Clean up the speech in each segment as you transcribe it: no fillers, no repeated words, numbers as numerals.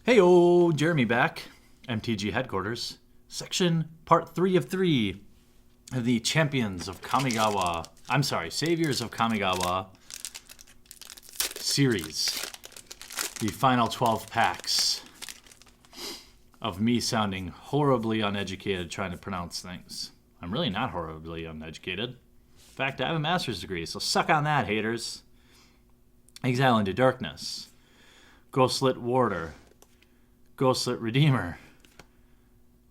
Heyo, Jeremy back. MTG headquarters. Section part 3 of 3 of the Champions of Kamigawa. I'm sorry, Saviors of Kamigawa series. The final 12 packs of me sounding horribly uneducated trying to pronounce things. I'm really not horribly uneducated. In fact, I have a master's degree, so suck on that, haters. Exile into Darkness. Ghostlit Warder. Ghostlit Redeemer.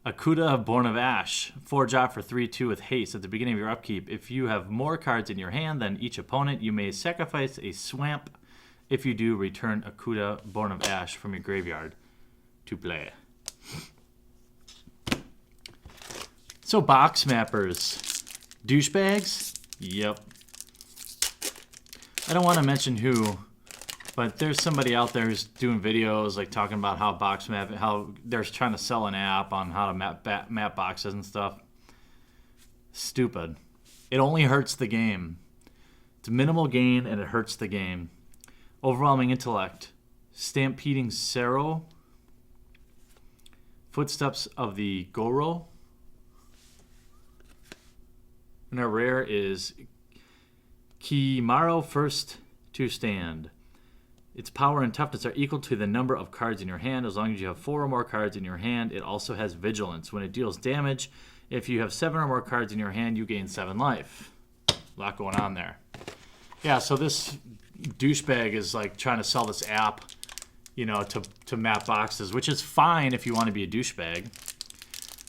Akuda, Born of Ash. 4-drop for 3/2 with haste. At the beginning of your upkeep, if you have more cards in your hand than each opponent, you may sacrifice a swamp. If you do, return Akuda, Born of Ash from your graveyard to play. So, box mappers. Douchebags? Yep. I don't want to mention who, but there's somebody out there who's doing videos like talking about how box map, how they're trying to sell an app on how to map boxes and stuff. Stupid. It only hurts the game. It's minimal gain and it hurts the game. Overwhelming Intellect. Stampeding Sero. Footsteps of the Goro. And our rare is Kimaro, First to Stand. Its power and toughness are equal to the number of cards in your hand. As long as you have 4 or more cards in your hand, it also has Vigilance. When it deals damage, if you have 7 or more cards in your hand, you gain 7 life. A lot going on there. Yeah, so this douchebag is like trying to sell this app, you know, to map boxes, which is fine if you want to be a douchebag.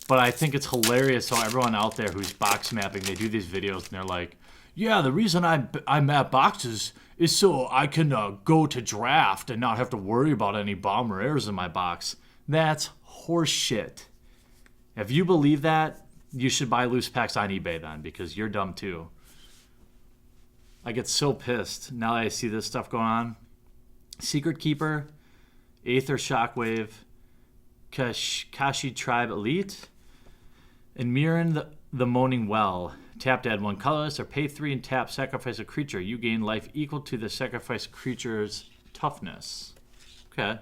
But I think it's hilarious how everyone out there who's box mapping, they do these videos and they're like, yeah, the reason I map boxes is so I can go to draft and not have to worry about any bomb rares in my box. That's horseshit. If you believe that, you should buy loose packs on eBay then, because you're dumb too. I get so pissed now that I see this stuff going on. Secret Keeper, Aether Shockwave, Kashi Tribe Elite, and Mirren the Moaning Well. Tap to add 1 colorless, or pay 3 and tap, sacrifice a creature. You gain life equal to the sacrificed creature's toughness. Okay.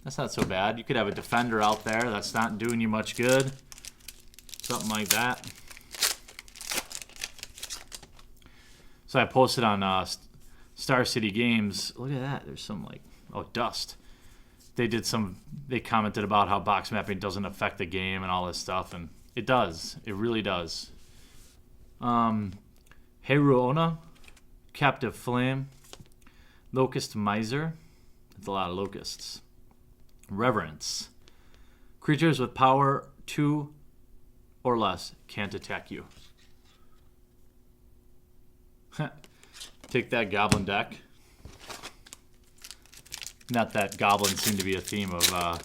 That's not so bad. You could have a defender out there that's not doing you much good. Something like that. So I posted on Star City Games. Look at that. There's some like, oh, dust. They commented about how box mapping doesn't affect the game and all this stuff, and it does. It really does. Heruona, Captive Flame, Locust Miser. That's a lot of locusts. Reverence. Creatures with power 2 or less can't attack you. Take that, Goblin deck. Not that goblins seem to be a theme of... I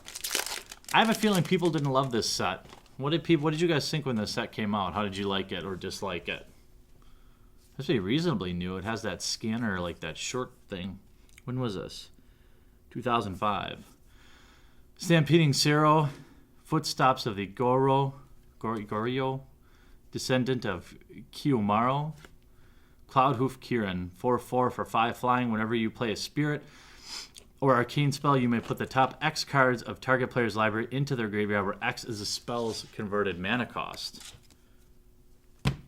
have a feeling people didn't love this set. What did you guys think when this set came out? How did you like it or dislike it? It's pretty reasonably new. It has that scanner, like that short thing. When was this? 2005. Stampeding Sero, Footsteps of the Goro, Descendant of Kiyomaro, Cloudhoof Kirin, 4/4 for 5 flying. Whenever you play a spirit or arcane spell, you may put the top X cards of target player's library into their graveyard, where X is the spell's converted mana cost.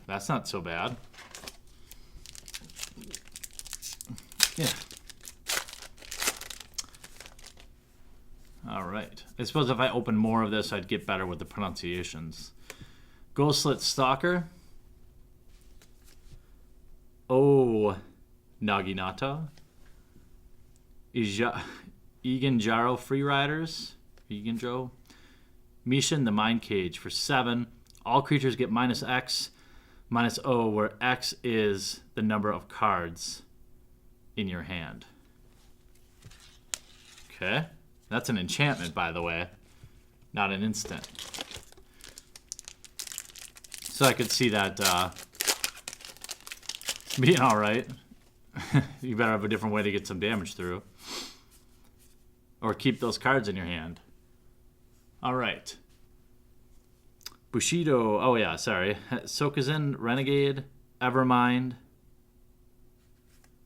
That's not so bad. Yeah. All right. I suppose if I open more of this, I'd get better with the pronunciations. Ghostlit Stalker. Oh, Naginata. Igenjaro Freeriders. Igenjo. Mishin the Mind Cage for 7. All creatures get -X, -O, where X is the number of cards in your hand. Okay. That's an enchantment, by the way. Not an instant. So I could see that being alright. You better have a different way to get some damage through. Or keep those cards in your hand. Alright. Bushido. Oh yeah, sorry. Sokuzin, Renegade, Evermind.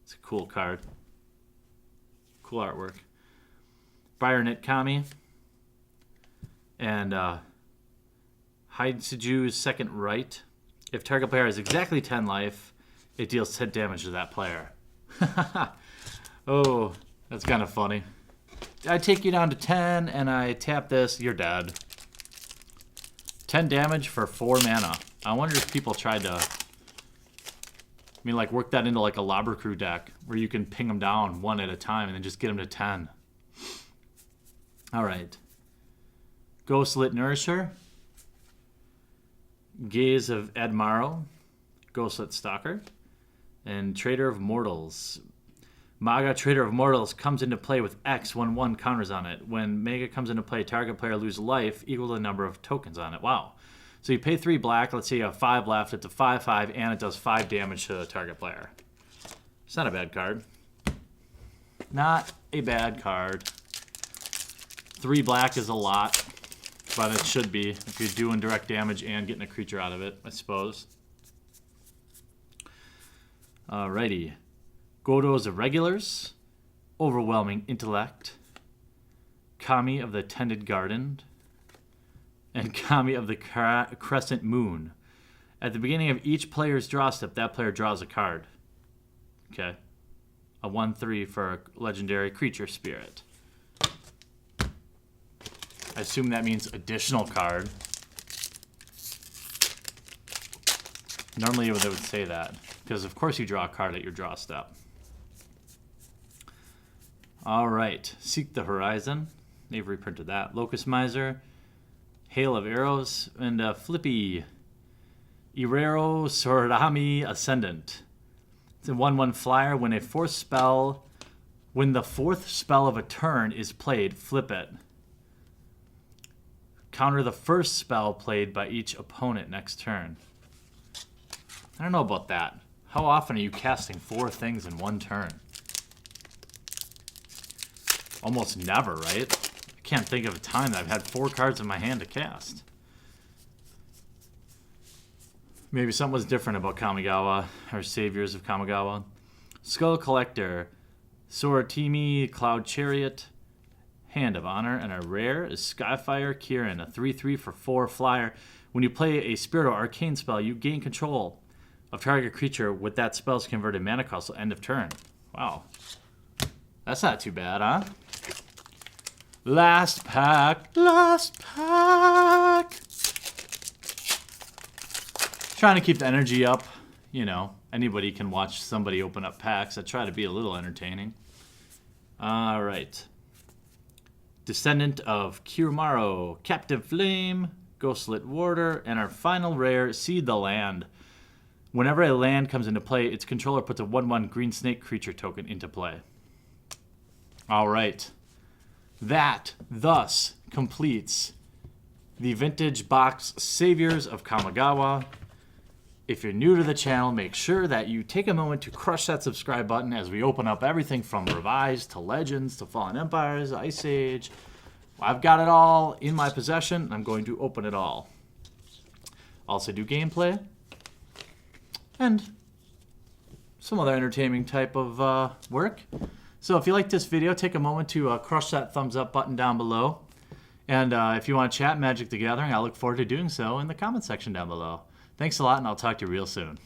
It's a cool card. Cool artwork. Byronite Kami. And Haiju's second right. If target player has exactly 10 life, it deals 10 damage to that player. Oh, that's kind of funny. I take you down to 10 and I tap this, you're dead. 10 damage for 4 mana. I wonder if people tried to, like work that into like a Lobber Crew deck where you can ping them down one at a time and then just get them to 10. All right. Ghostlit Nourisher. Gaze of Admaro, Ghostlit Stalker, and Trader of Mortals. Maga Trader of Mortals comes into play with X when 1 counters on it. When Mega comes into play, target player loses life equal to the number of tokens on it. Wow. So you pay 3 black, let's say you have 5 left, it's a 5/5, and it does 5 damage to the target player. It's not a bad card. Not a bad card. 3 black is a lot. But it should be if you're doing direct damage and getting a creature out of it, I suppose. Alrighty. Godo's Irregulars. Overwhelming Intellect. Kami of the Tended Garden. And Kami of the Crescent Moon. At the beginning of each player's draw step, that player draws a card. Okay. A 1/3 for a legendary creature spirit. I assume that means additional card. Normally they would say that, because of course you draw a card at your draw step. Alright, Seek the Horizon. They've reprinted that. Locust Miser, Hail of Arrows, and Flippy Irero Sorami Ascendant. It's a 1/1 flyer. When the 4th spell of a turn is played, flip it. Counter the first spell played by each opponent next turn. I don't know about that. How often are you casting 4 things in 1 turn? Almost never, right? I can't think of a time that I've had 4 cards in my hand to cast. Maybe something was different about Kamigawa, or Saviors of Kamigawa. Skull Collector, Soratimi, Cloud Chariot, Hand of Honor, and our rare is Skyfire Kieran, a 3/3 for 4 flyer. When you play a Spirit or Arcane spell, you gain control of target creature with that spell's converted mana cost till end of turn. Wow. That's not too bad, huh? Last pack. Last pack. Trying to keep the energy up. You know, anybody can watch somebody open up packs. I try to be a little entertaining. All right. Descendant of Kirumaro, Captive Flame, Ghostlit Warder, and our final rare, Seed the Land. Whenever a land comes into play, its controller puts a 1/1 green snake creature token into play. Alright. That, thus, completes the Vintage Box Saviors of Kamigawa. If you're new to the channel, make sure that you take a moment to crush that subscribe button as we open up everything from Revised to Legends to Fallen Empires, Ice Age. I've got it all in my possession. I'm going to open it all. Also do gameplay and some other entertaining type of work. So if you like this video, take a moment to crush that thumbs up button down below. And if you want to chat Magic the Gathering, I look forward to doing so in the comment section down below. Thanks a lot, and I'll talk to you real soon.